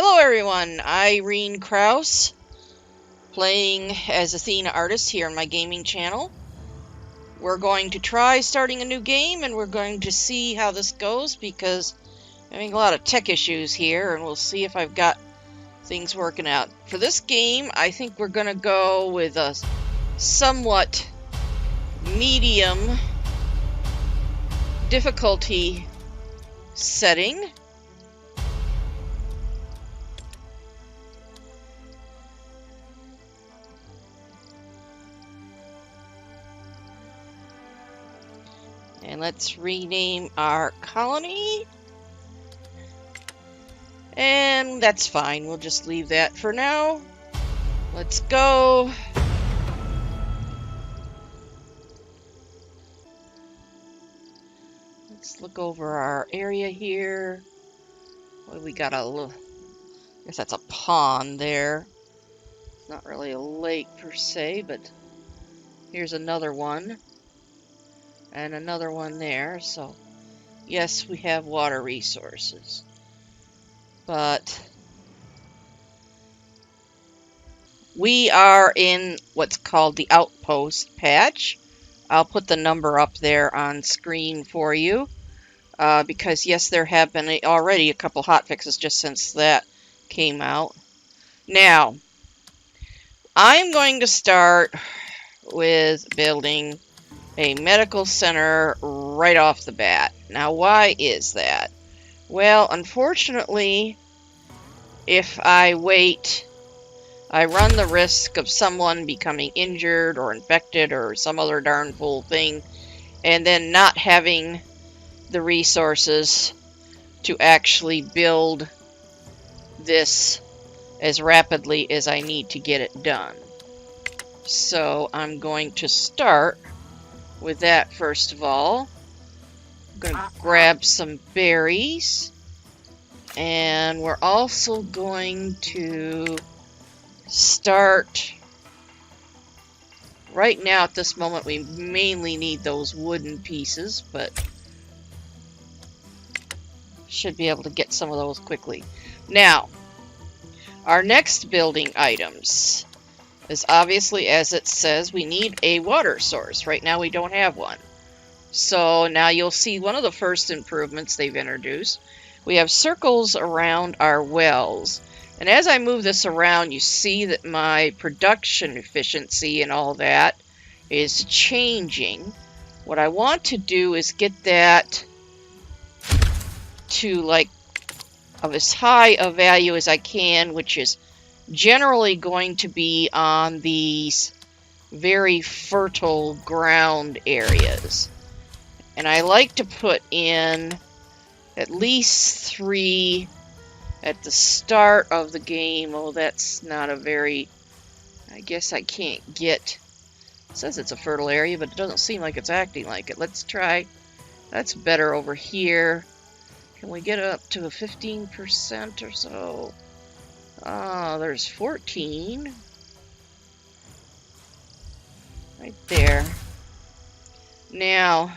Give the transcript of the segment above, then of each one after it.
Hello everyone, Irene Krause, playing as Athena Artist here on my gaming channel. We're going to try starting a new game and we're going to see how this goes because I'm having a lot of tech issues here and we'll see if I've got things working out. For this game, I think we're going to go with a somewhat medium difficulty setting. And let's rename our colony. And that's fine. We'll just leave that for now. Let's go. Let's look over our area here. Well, we got a little, I guess that's a pond there. It's not really a lake per se, but here's another one. And another one there, so yes, we have water resources. But we are in what's called the OUTPOST patch. I'll put the number up there on screen for you. Because yes, there have been already a couple hotfixes just since that came out. Now, I'm going to start with building a medical center right off the bat. Now, why is that? Well, unfortunately, if I wait, I run the risk of someone becoming injured or infected or some other darn fool thing, and then not having the resources to actually build this as rapidly as I need to get it done. So I'm going to start with that first of all. I'm going to grab some berries, and we're also going to start. Right now at this moment we mainly need those wooden pieces, but should be able to get some of those quickly. Now, our next building items is obviously, as it says, we need a water source. Right now we don't have one. So now you'll see one of the first improvements they've introduced. We have circles around our wells. And as I move this around, you see that my production efficiency and all that is changing. What I want to do is get that to like of as high a value as I can, which is generally going to be on these very fertile ground areas. And I like to put in at least 3 at the start of the game. Oh, that's not a very, I guess I can't get, it says it's a fertile area, but it doesn't seem like it's acting like it. Let's try, that's better over here. Can we get up to a 15% or so? There's 14. Right there. Now,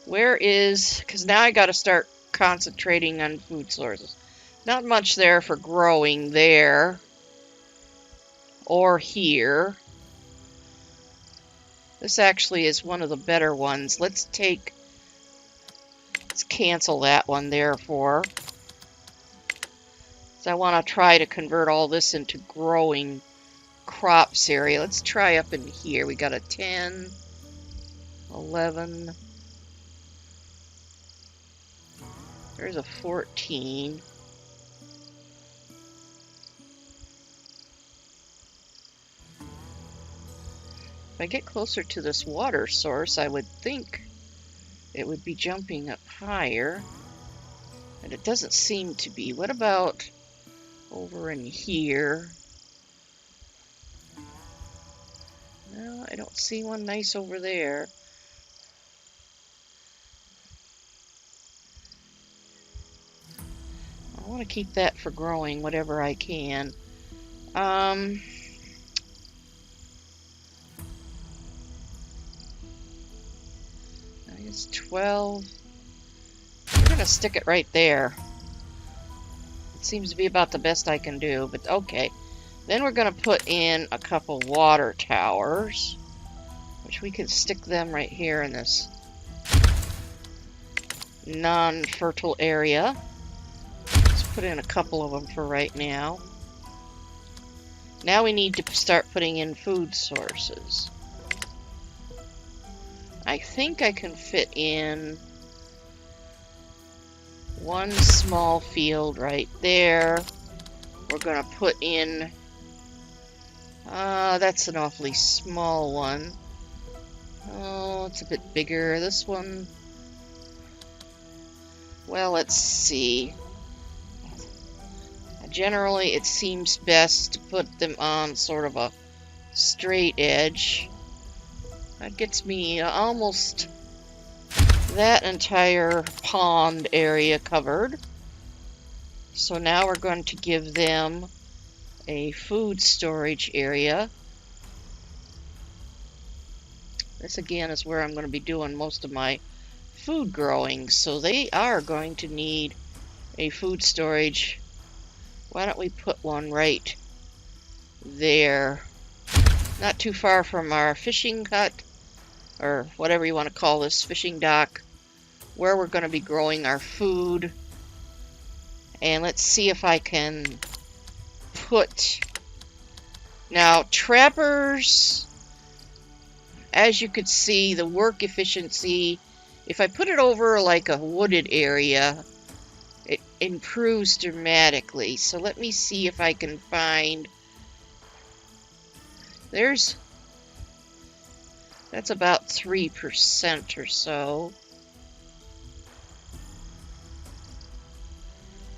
where is, because now I got to start concentrating on food sources. Not much there for growing there. Or here. This actually is one of the better ones. Let's cancel that one there for. So I want to try to convert all this into growing crops area. Let's try up in here. We got a 10, 11. There's a 14. If I get closer to this water source, I would think it would be jumping up higher. And it doesn't seem to be. What about over in here? No, I don't see one nice over there. I want to keep that for growing whatever I can. It's 12. I'm going to stick it right there. Seems to be about the best I can do, but okay. Then we're going to put in a couple water towers, which we can stick them right here in this non-fertile area. Let's put in a couple of them for right now. Now we need to start putting in food sources. I think I can fit in one small field right there. We're going to put in... that's an awfully small one. Oh, it's a bit bigger. This one... Well, let's see. Generally, it seems best to put them on sort of a straight edge. That gets me almost that entire pond area covered. So now we're going to give them a food storage area. This again is where I'm going to be doing most of my food growing, so they are going to need a food storage. Why don't we put one right there, not too far from our fishing hut, or whatever you want to call this, fishing dock, where we're going to be growing our food. And let's see if I can put... Now, trappers, as you could see, the work efficiency, if I put it over like a wooded area, it improves dramatically. So let me see if I can find... That's about 3% or so.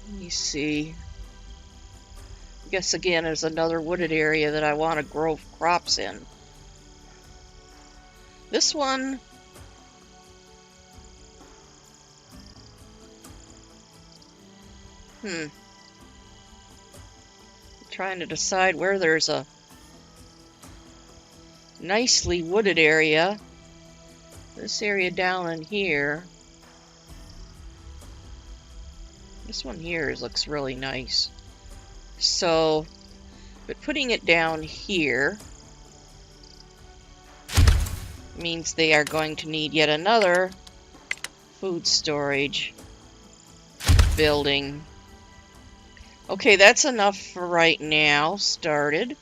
Let me see. I guess again there's another wooded area that I want to grow crops in. This one... I'm trying to decide where there's a nicely wooded area. This area down in here. This one here looks really nice. So, but putting it down here means they are going to need yet another food storage building. Okay, that's enough for right now. Started.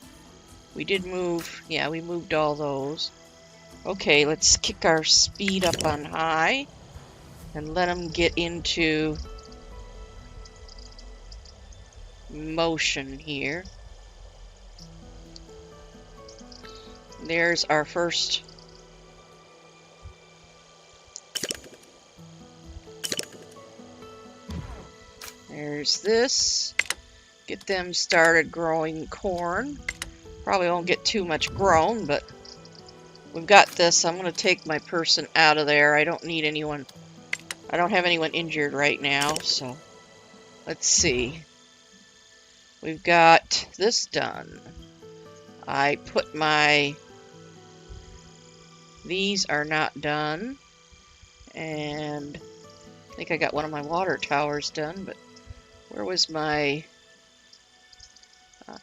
We did move, yeah, we moved all those. Okay, let's kick our speed up on high and let them get into motion here. There's our first. There's this. Get them started growing corn. Probably won't get too much grown, but we've got this. I'm going to take my person out of there. I don't need anyone. I don't have anyone injured right now, so let's see. We've got this done. I put my... These are not done. And I think I got one of my water towers done, but where was my...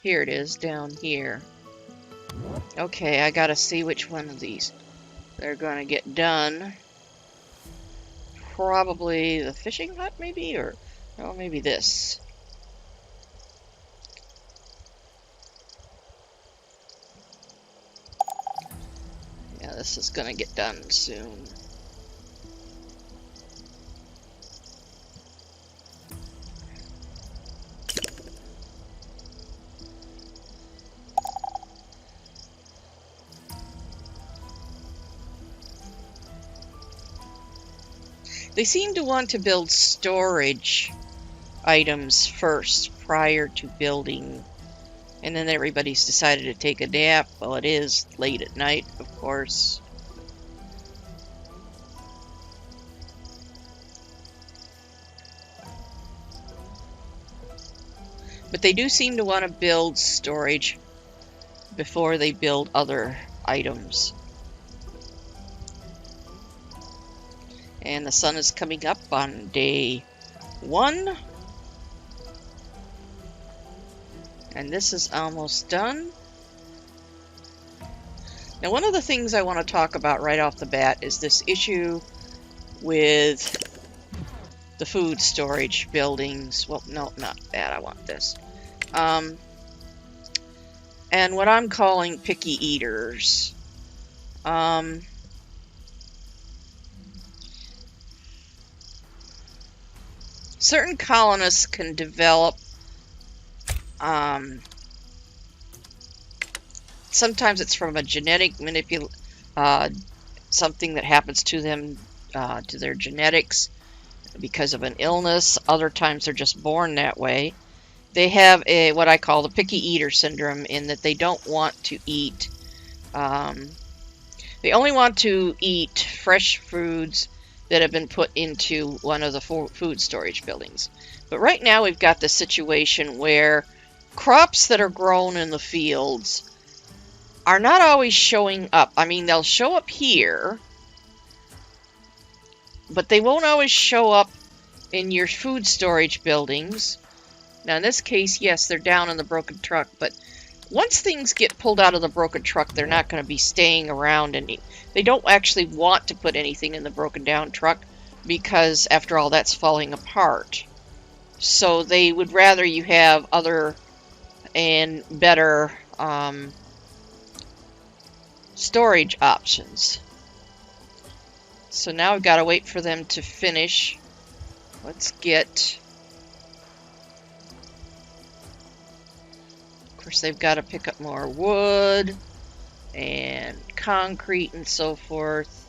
here it is, down here. Okay, I gotta see which one of these they're gonna get done. Probably the fishing hut, maybe? Or no, maybe this. Yeah, this is gonna get done soon. They seem to want to build storage items first prior to building, and then everybody's decided to take a nap. Well, it is late at night, of course. But they do seem to want to build storage before they build other items. And the sun is coming up on day 1. And this is almost done. Now, one of the things I want to talk about right off the bat is this issue with the food storage buildings. Well, no, not that. I want this. And what I'm calling picky eaters. Certain colonists can develop sometimes it's from a genetic something that happens to them, to their genetics because of an illness. Other times they're just born that way. They have what I call the picky eater syndrome, in that they don't want to eat. They only want to eat fresh foods that have been put into one of the food storage buildings. But right now we've got the situation where crops that are grown in the fields are not always showing up. I mean, they'll show up here, but they won't always show up in your food storage buildings. Now, in this case, yes, they're down in the broken truck, but once things get pulled out of the broken truck, they're not going to be staying around, and they don't actually want to put anything in the broken down truck because, after all, that's falling apart. So they would rather you have other and better storage options. So now we've got to wait for them to finish. Let's get... Of course, they've got to pick up more wood and concrete and so forth.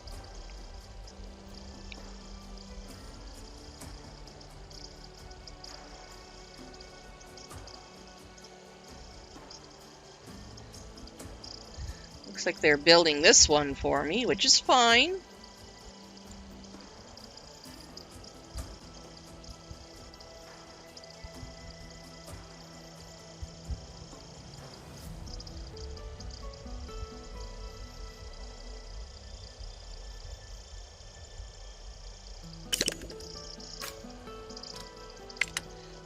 Looks like they're building this one for me, which is fine.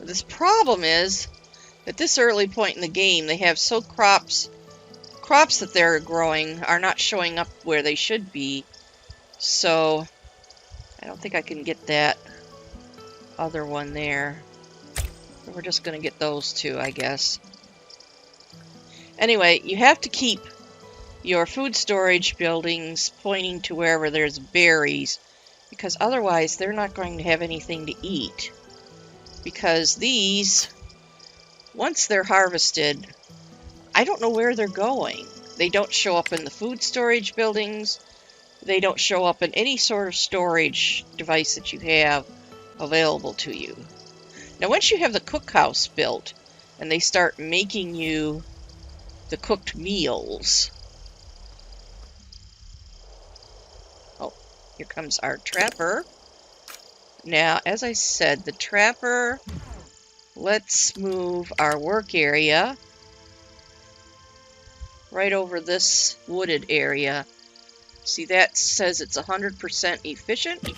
This problem is, at this early point in the game, they have crops that they're growing are not showing up where they should be. So I don't think I can get that other one there. We're just going to get those two, I guess. Anyway, you have to keep your food storage buildings pointing to wherever there's berries, because otherwise they're not going to have anything to eat. Because these, once they're harvested, I don't know where they're going. They don't show up in the food storage buildings. They don't show up in any sort of storage device that you have available to you. Now, once you have the cookhouse built and they start making you the cooked meals... Oh, here comes our trapper. Now, as I said, the trapper, let's move our work area right over this wooded area. See, that says it's 100% efficient,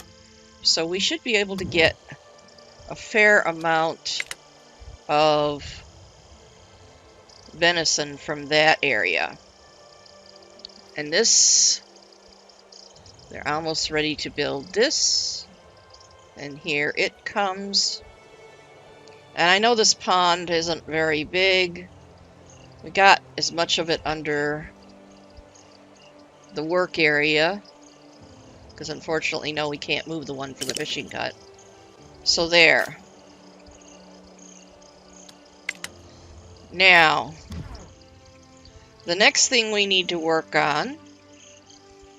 so we should be able to get a fair amount of venison from that area. And this, they're almost ready to build this. And here it comes. And I know this pond isn't very big. We got as much of it under the work area, because unfortunately, no, we can't move the one for the fishing cut. So there. Now, the next thing we need to work on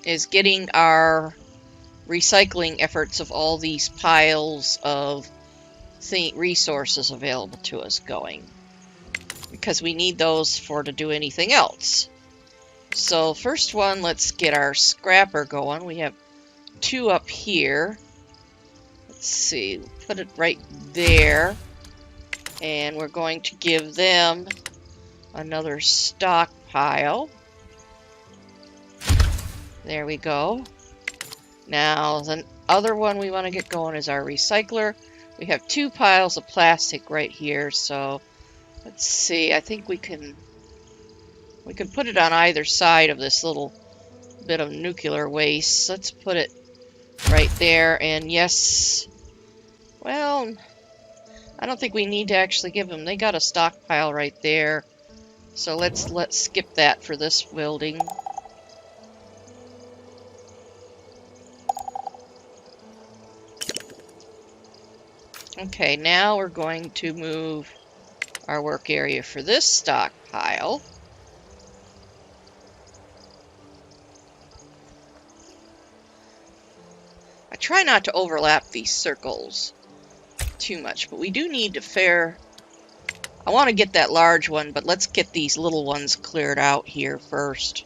is getting our recycling efforts of all these piles of resources available to us going, because we need those to do anything else. So first one, let's get our scrapper going. We have two up here. Let's see, put it right there, and we're going to give them another stockpile. There we go. Now, the other one we want to get going is our recycler. We have two piles of plastic right here, so Let's see, I think we can put it on either side of this little bit of nuclear waste. Let's put it right there, and yes, well, I don't think we need to actually give them. They got a stockpile right there. So let's skip that for this building. Okay, now we're going to move our work area for this stockpile. I try not to overlap these circles too much, but we do need to I want to get that large one, but let's get these little ones cleared out here first.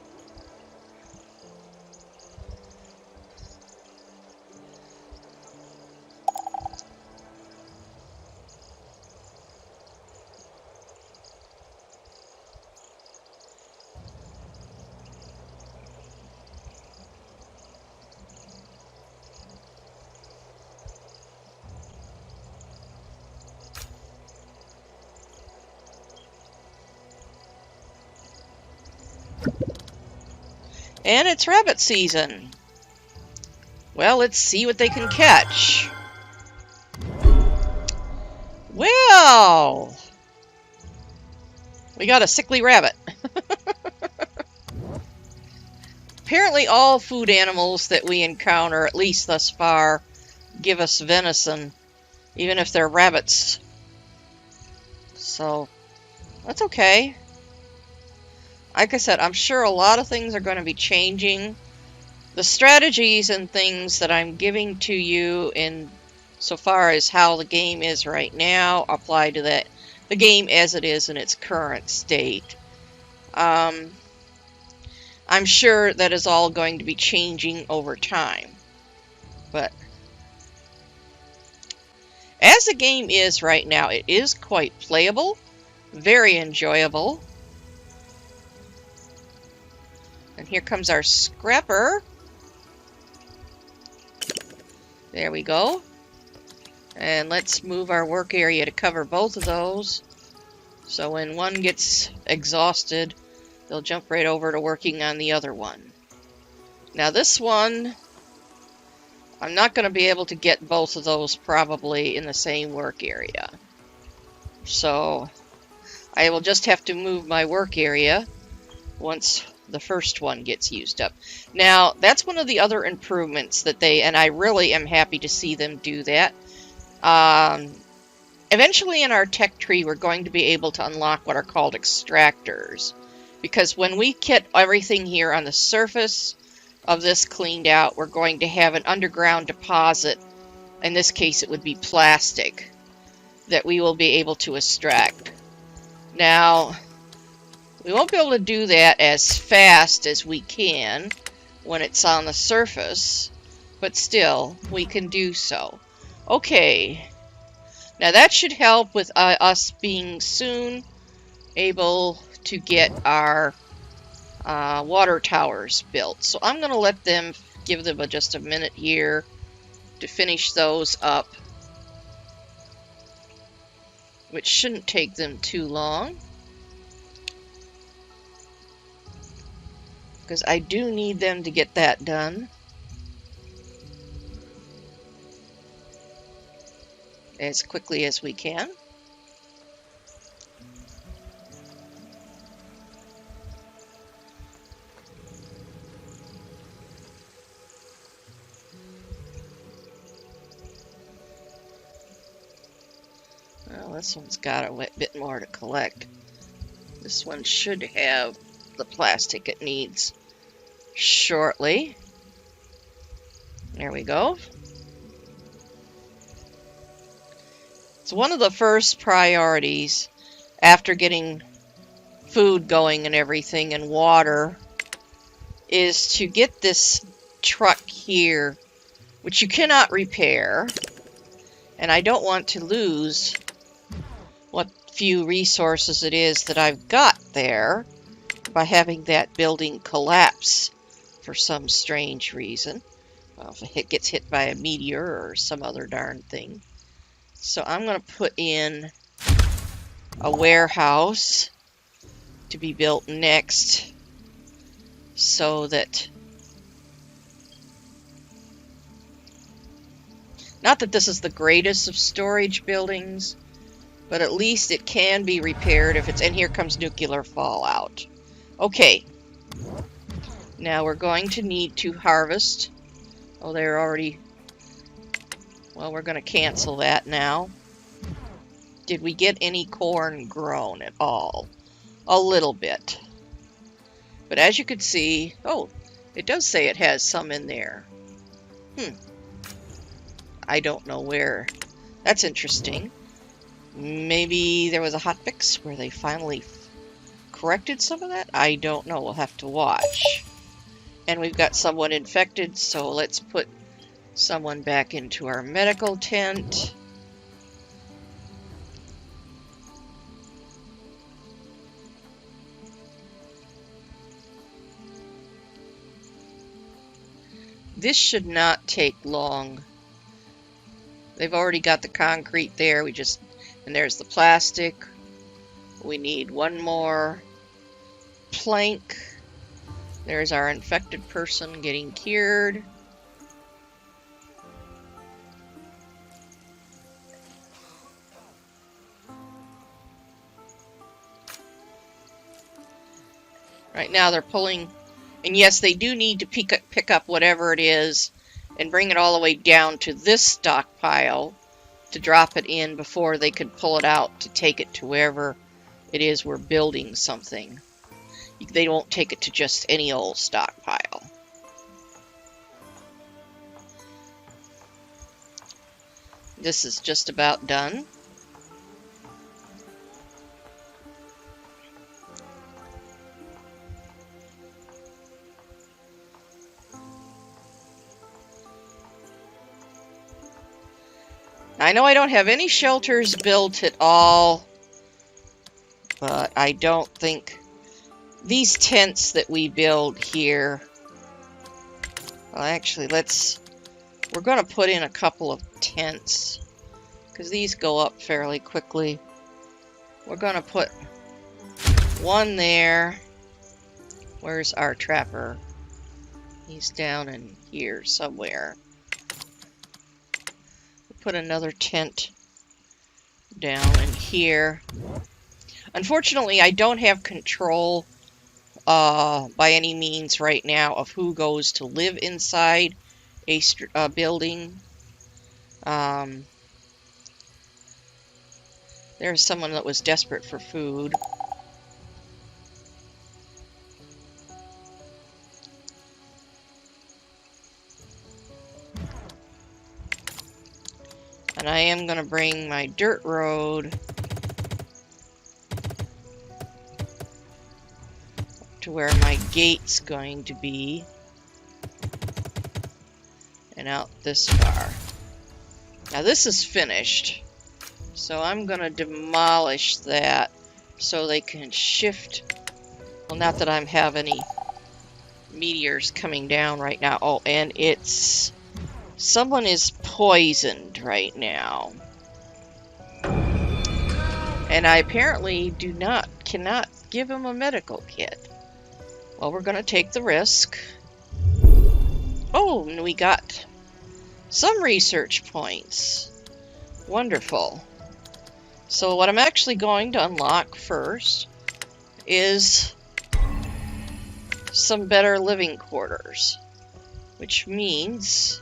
And it's rabbit season. Well, let's see what they can catch. Well, we got a sickly rabbit. Apparently all food animals that we encounter, at least thus far, give us venison, even if they're rabbits. So, that's okay. Like I said, I'm sure a lot of things are going to be changing. The strategies and things that I'm giving to you in so far as how the game is right now apply to the game as it is in its current state. I'm sure that is all going to be changing over time. But as the game is right now, it is quite playable, very enjoyable. And here comes our scrapper. There we go. And let's move our work area to cover both of those. So when one gets exhausted, they'll jump right over to working on the other one. Now this one, I'm not going to be able to get both of those probably in the same work area. So I will just have to move my work area once the first one gets used up. Now, that's one of the other improvements that and I really am happy to see them do that. Eventually in our tech tree, we're going to be able to unlock what are called extractors. Because when we get everything here on the surface of this cleaned out, we're going to have an underground deposit. In this case, it would be plastic that we will be able to extract. Now, we won't be able to do that as fast as we can when it's on the surface, but still, we can do so. Okay, now that should help with us being soon able to get our water towers built. So I'm going to give them just a minute here to finish those up, which shouldn't take them too long. Because I do need them to get that done. As quickly as we can. Well, this one's got a bit more to collect. This one should have the plastic it needs shortly. There we go. It's one of the first priorities after getting food going and everything and water is to get this truck here, which you cannot repair, and I don't want to lose what few resources it is that I've got there by having that building collapse for some strange reason. Well, if it gets hit by a meteor or some other darn thing. So I'm going to put in a warehouse to be built next, so that, not that this is the greatest of storage buildings, but at least it can be repaired if it's, and here comes nuclear fallout. Okay, now we're going to need to harvest. Oh, they're already, well, we're going to cancel that now. Did we get any corn grown at all? A little bit. But as you can see, oh, it does say it has some in there. I don't know where. That's interesting. Maybe there was a hotfix where they finally corrected some of that? I don't know. We'll have to watch. And we've got someone infected, so let's put someone back into our medical tent. This should not take long. They've already got the concrete there. And there's the plastic. We need one more plank. There's our infected person getting cured. Right now they're pulling, and yes, they do need to pick up whatever it is and bring it all the way down to this stockpile to drop it in before they could pull it out to take it to wherever it is we're building something. They won't take it to just any old stockpile. This is just about done. I know I don't have any shelters built at all, but I don't think these tents that we build here, well, actually, we're going to put in a couple of tents, because these go up fairly quickly. We're going to put one there. Where's our trapper? He's down in here somewhere. Put another tent down in here. Unfortunately, I don't have control by any means right now of who goes to live inside a building. There's someone that was desperate for food. And I am going to bring my dirt road to where my gate's going to be. And out this far. Now this is finished. So I'm going to demolish that so they can shift. Well, not that I have any meteors coming down right now. Oh, and it's... someone is poisoned right now. And I apparently cannot give him a medical kit. Well, we're going to take the risk. Oh, and we got some research points. Wonderful. So what I'm actually going to unlock first is some better living quarters. Which means...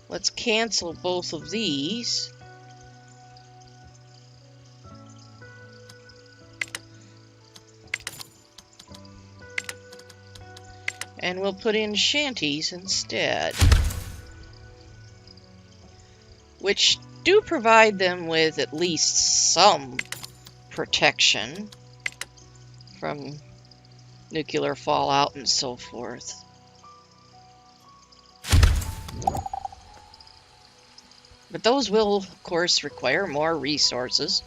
let's cancel both of these. And we'll put in shanties instead. Which do provide them with at least some protection from nuclear fallout and so forth. But those will, of course, require more resources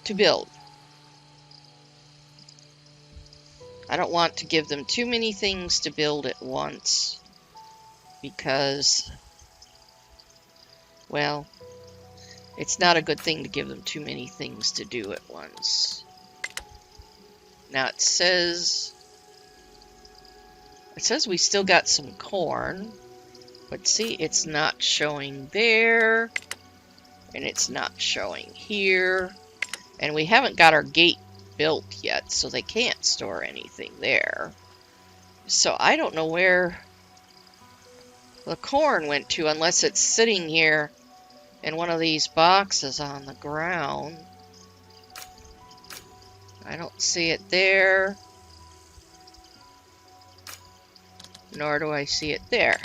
to build. I don't want to give them too many things to build at once because, well, It's not a good thing to give them too many things to do at once. Now it says we still got some corn, but see, it's not showing there, and it's not showing here, and we haven't got our gate built yet, so they can't store anything there. So I don't know where the corn went to, unless it's sitting here in one of these boxes on the ground. I don't see it there, nor do I see it there.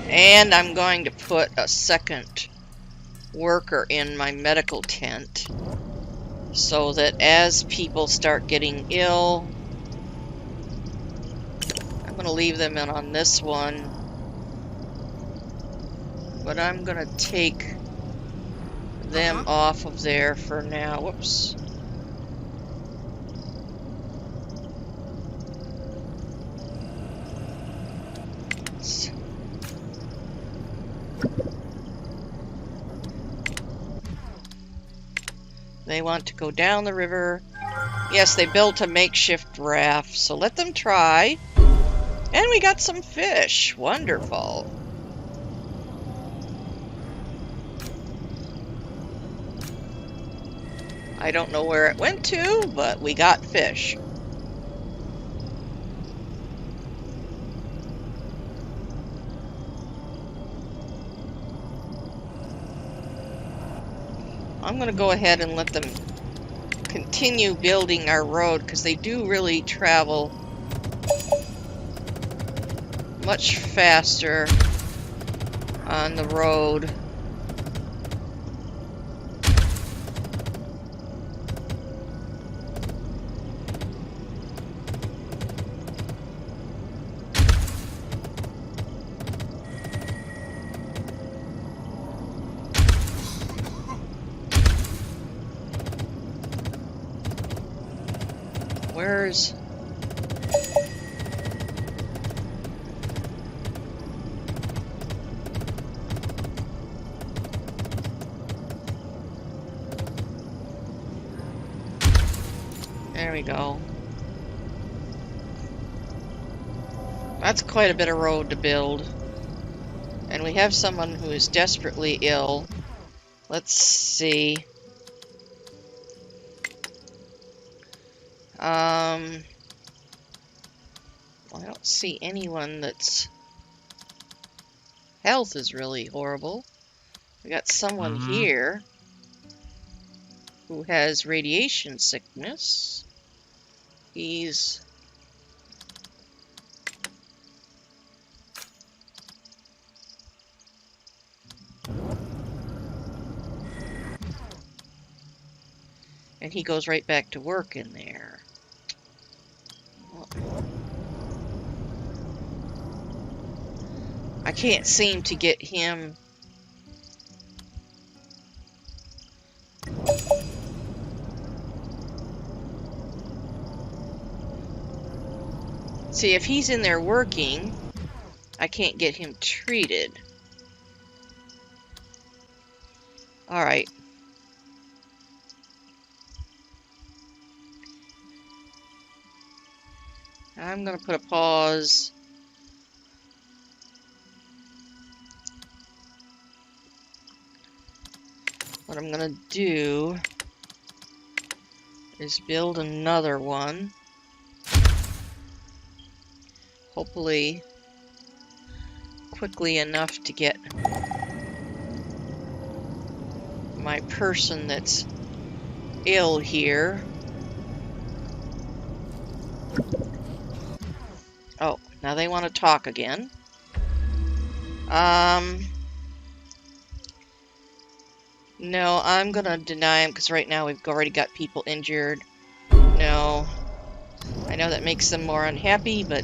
And I'm going to put a second worker in my medical tent so that as people start getting ill, I'm going to leave them in on this one, but I'm going to take them off of there for now. Whoops. They want to go down the river. Yes, they built a makeshift raft, so let them try. And we got some fish. Wonderful. I don't know where it went to, but we got fish. I'm going to go ahead and let them continue building our road, because they do really travel much faster on the road. Where's... There we go. That's quite a bit of road to build. And we have someone who is desperately ill. Let's see. Well, I don't see anyone that's... health is really horrible. We got someone here who has radiation sickness. He's... and he goes right back to work in there. I can't seem to get him... See, if he's in there working, I can't get him treated. Alright. I'm going to put a pause. What I'm going to do is build another one. Hopefully quickly enough to get my person that's ill here. Oh, now they want to talk again. No, I'm gonna deny him because right now we've already got people injured. No. I know that makes them more unhappy, but...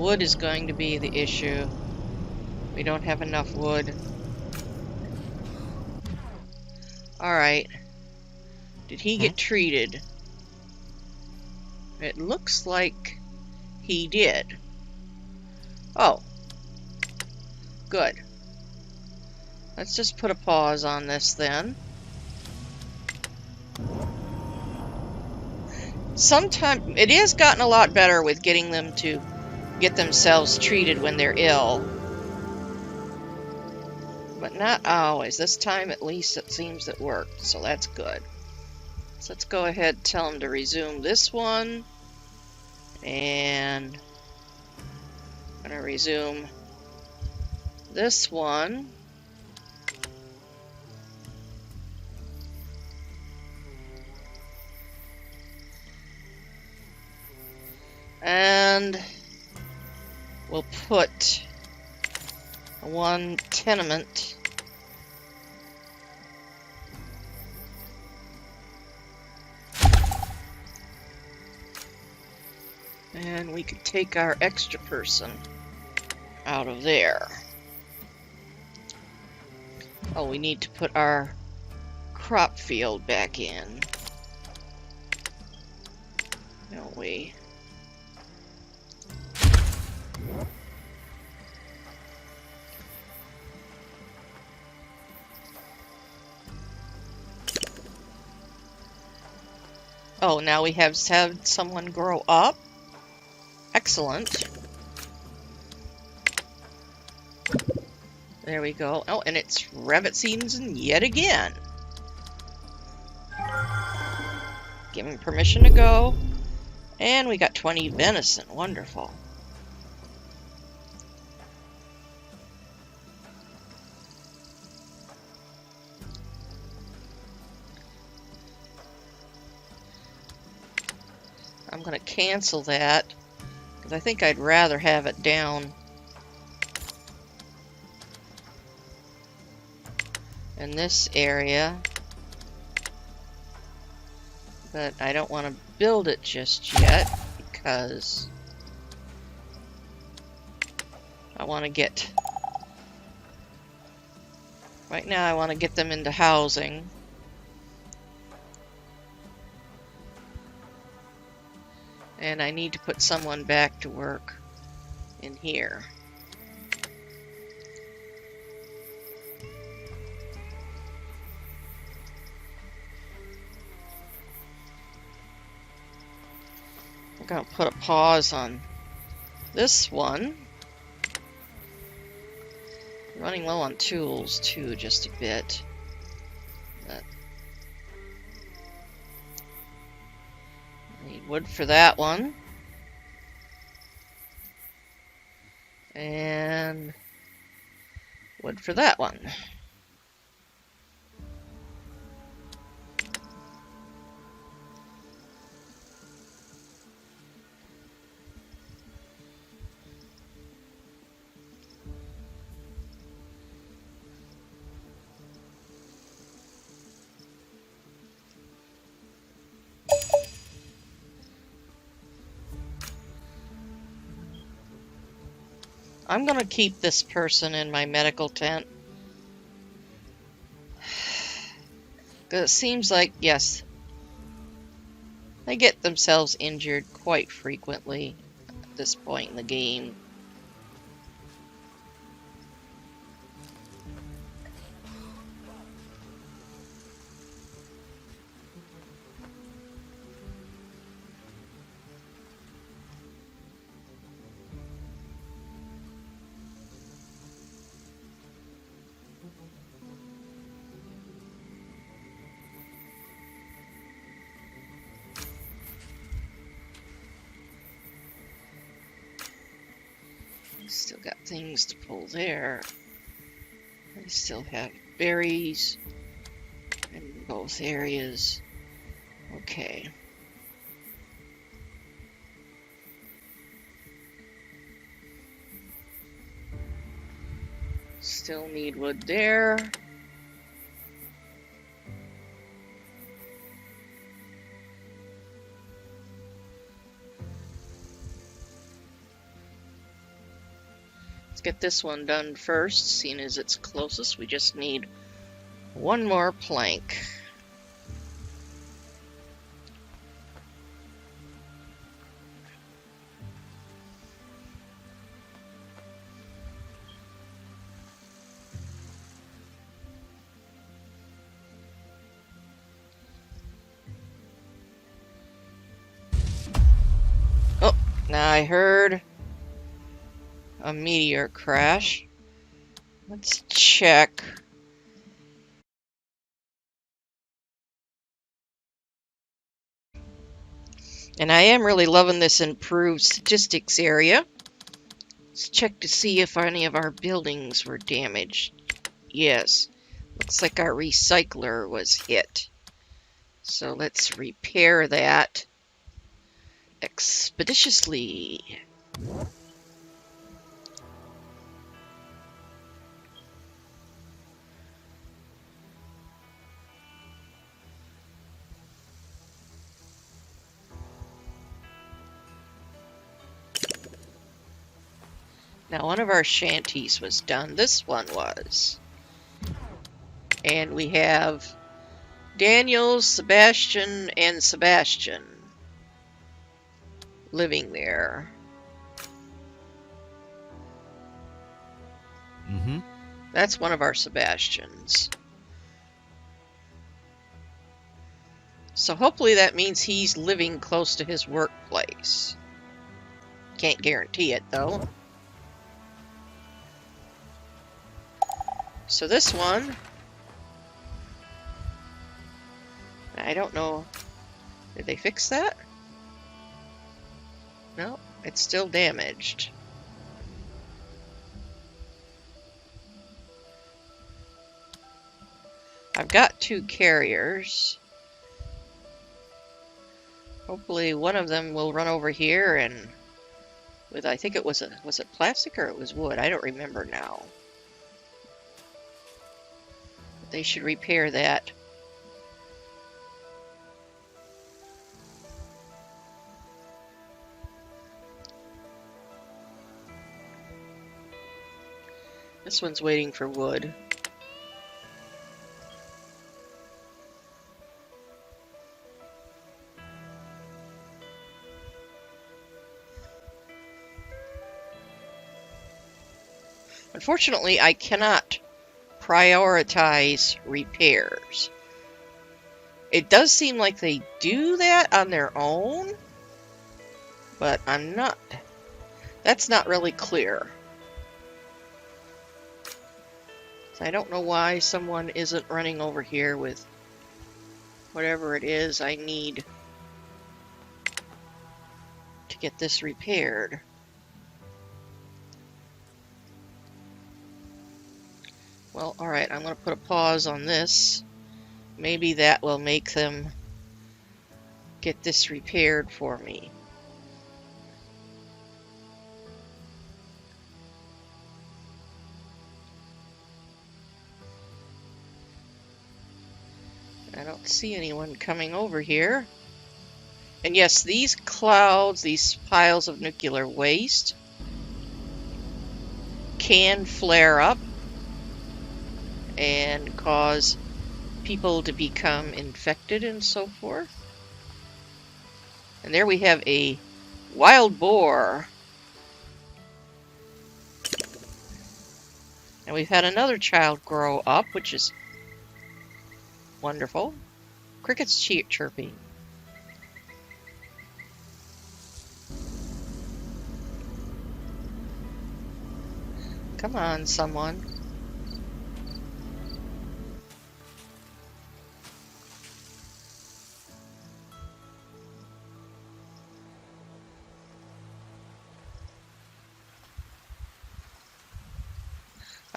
wood is going to be the issue. We don't have enough wood. Alright. Did he get treated? It looks like he did. Oh. Good. Let's just put a pause on this then. Sometimes it has gotten a lot better with getting them to get themselves treated when they're ill. But not always. This time at least it seems it worked, so that's good. So let's go ahead and tell them to resume this one. And I'm going to resume this one. And we'll put one tenement and we could take our extra person out of there. Oh, we need to put our crop field back in, don't we? Oh, now we have had someone grow up. Excellent. There we go. Oh, and it's rabbit season yet again. Give him permission to go. And we got 20 venison. Wonderful. I'm going to cancel that because I think I'd rather have it down in this area, but I don't want to build it just yet because I want to get, right now I want to get them into housing. And I need to put someone back to work in here. I'm going to put a pause on this one. Running low on tools too, just a bit. But need wood for that one. And wood for that one. I'm going to keep this person in my medical tent. Because it seems like, yes, they get themselves injured quite frequently at this point in the game. Still got things to pull there. I still have berries in both areas. Okay. Still need wood there. get this one done first, seeing as it's closest. We just need one more plank. Oh, now I heard a meteor crash. Let's check. And I am really loving this improved statistics area. Let's check to see if any of our buildings were damaged. Yes, looks like our recycler was hit. So let's repair that expeditiously. Now, one of our shanties was done. This one was. And we have Daniel, Sebastian, and Sebastian living there. Mm-hmm. That's one of our Sebastians. So hopefully that means he's living close to his workplace. Can't guarantee it, though. So this one, I don't know. Did they fix that? No, it's still damaged. I've got 2 carriers. Hopefully one of them will run over here and with, I think it was it plastic or it was wood? I don't remember now. They should repair that. This one's waiting for wood. Unfortunately, I cannot prioritize repairs. It does seem like they do that on their own, but that's not really clear. So I don't know why someone isn't running over here with whatever it is I need to get this repaired. Well, alright, I'm going to put a pause on this. Maybe that will make them get this repaired for me. I don't see anyone coming over here. And yes, these clouds, these piles of nuclear waste can flare up and cause people to become infected and so forth. And there we have a wild boar. And we've had another child grow up, which is wonderful. Crickets chirping. Come on, someone.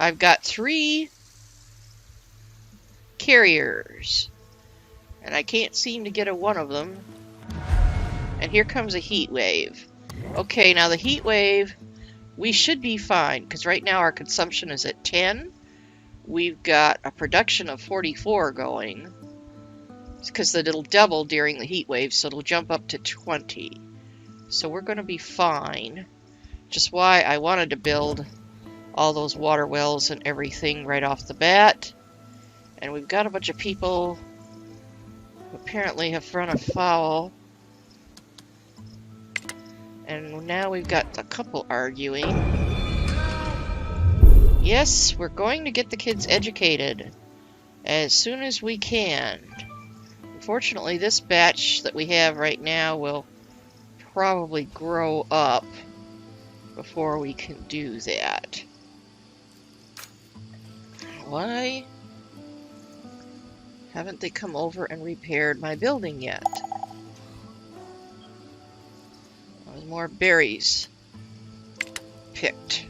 I've got 3 carriers, and I can't seem to get one of them. And here comes a heat wave. Okay, now the heat wave, we should be fine, because right now our consumption is at 10. We've got a production of 44 going, because it'll double during the heat wave, so it'll jump up to 20. So we're going to be fine. Just why I wanted to build all those water wells and everything right off the bat. And we've got a bunch of people who apparently have run afoul. And now we've got a couple arguing. Yes, we're going to get the kids educated as soon as we can. Unfortunately, this batch that we have right now will probably grow up before we can do that. Why haven't they come over and repaired my building yet? There's more berries picked.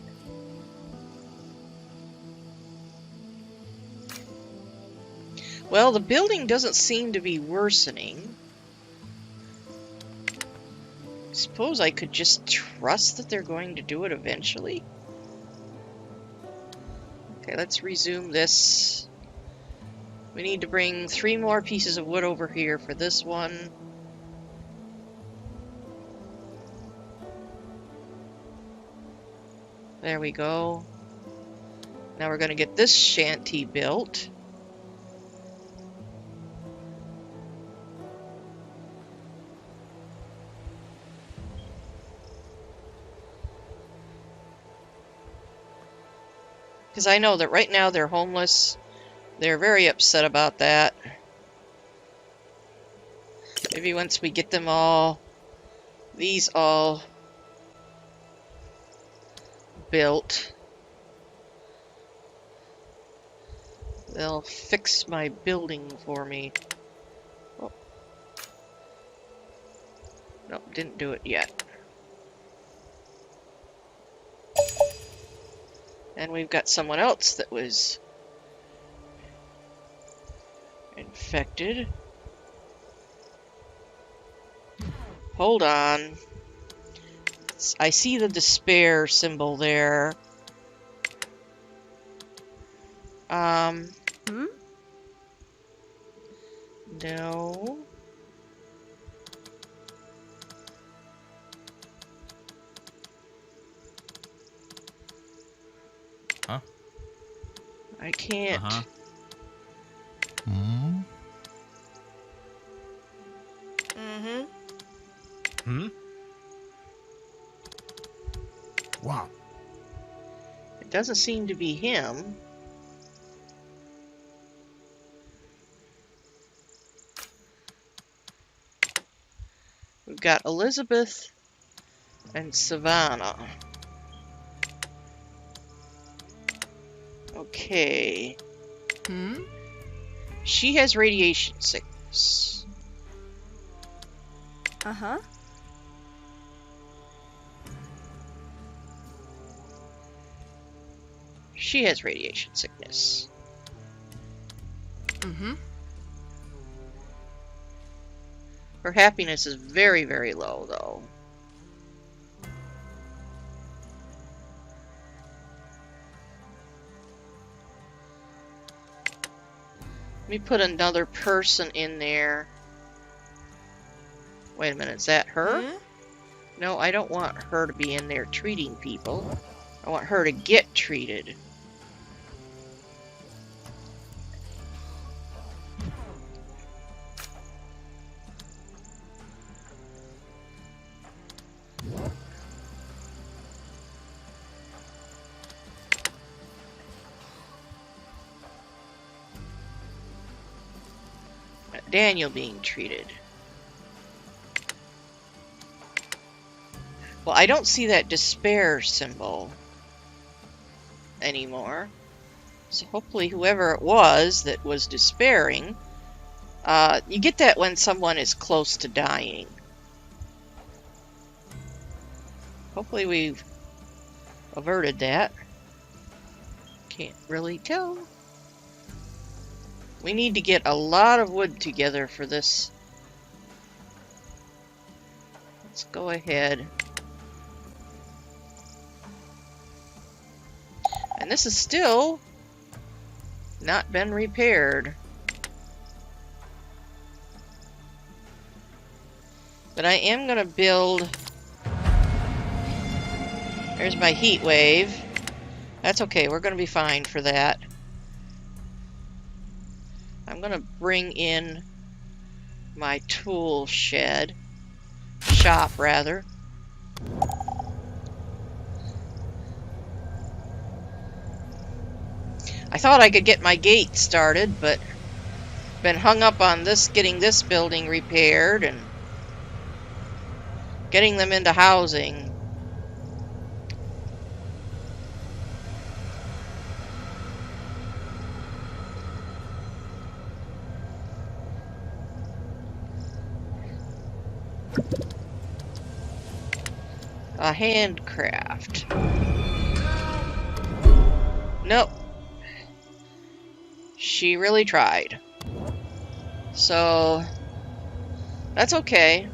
Well, the building doesn't seem to be worsening. Suppose I could just trust that they're going to do it eventually. Okay, let's resume this. We need to bring 3 more pieces of wood over here for this one. There we go. Now we're going to get this shanty built. Because I know that right now they're homeless. They're very upset about that. Maybe once we get them all, these all built, they'll fix my building for me. Oh. Nope, didn't do it yet. And we've got someone else that was infected. Hold on. I see the despair symbol there. No. Huh? I can't. Hmm? Wow. It doesn't seem to be him. We've got Elizabeth and Savannah. Okay. She has radiation sickness. She has radiation sickness. Her happiness is very, very low, though. Let me put another person in there. Wait a minute, is that her? No, I don't want her to be in there treating people. I want her to get treated. Daniel being treated. Well, I don't see that despair symbol anymore. So hopefully whoever it was that was despairing, you get that when someone is close to dying. Hopefully we've averted that. Can't really tell. We need to get a lot of wood together for this. Let's go ahead. And this is still not been repaired. But I am going to build... There's my heat wave. That's okay, we're going to be fine for that. I'm going to bring in my tool shop rather. I thought I could get my gate started, but been hung up on getting this building repaired and getting them into housing. A handcraft. Nope. She really tried. So, that's okay.